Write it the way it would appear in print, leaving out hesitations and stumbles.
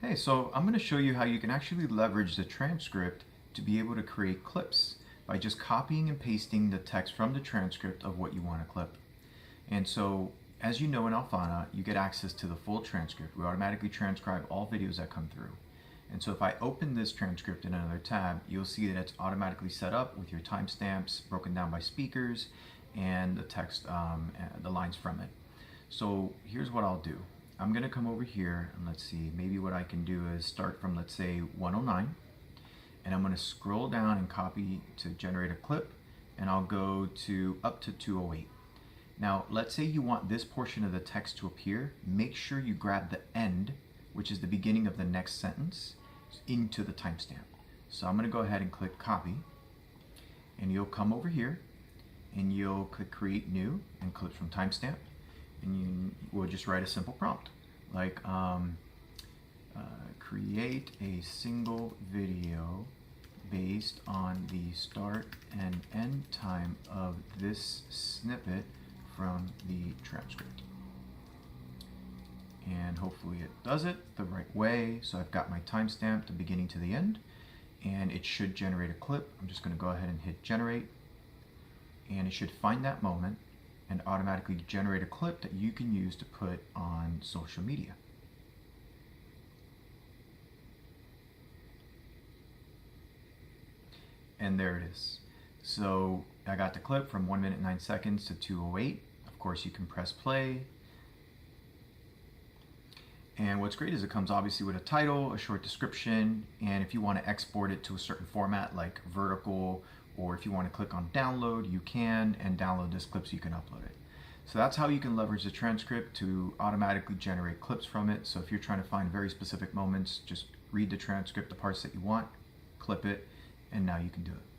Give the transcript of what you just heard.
Hey, so I'm going to show you how you can actually leverage the transcript to be able to create clips by just copying and pasting the text from the transcript of what you want to clip. And so, as you know in Alphana, you get access to the full transcript. We automatically transcribe all videos that come through. And so if I open this transcript in another tab, you'll see that it's automatically set up with your timestamps broken down by speakers and the text, the lines from it. So here's what I'll do. I'm going to come over here and let's see, maybe what I can do is start from, let's say, 109, and I'm going to scroll down and copy to generate a clip, and I'll go to up to 208. Now, let's say you want this portion of the text to appear. Make sure you grab the end, which is the beginning of the next sentence, into the timestamp. So I'm going to go ahead and click copy, and you'll come over here and you'll click create new and clip from timestamp, and you will just write a simple prompt like create a single video based on the start and end time of this snippet from the transcript. And hopefully it does it the right way. So I've got my timestamp, the beginning to the end, and it should generate a clip. I'm just going to go ahead and hit generate, and it should find that moment and automatically generate a clip that you can use to put on social media. And there it is. So I got the clip from 1 minute 9 seconds to 208. Of course, you can press play. And what's great is it comes obviously with a title, a short description, and if you want to export it to a certain format like vertical, or if you want to click on download, you can, and download this clip so you can upload it. So that's how you can leverage the transcript to automatically generate clips from it. So if you're trying to find very specific moments, just read the transcript, the parts that you want, clip it, and now you can do it.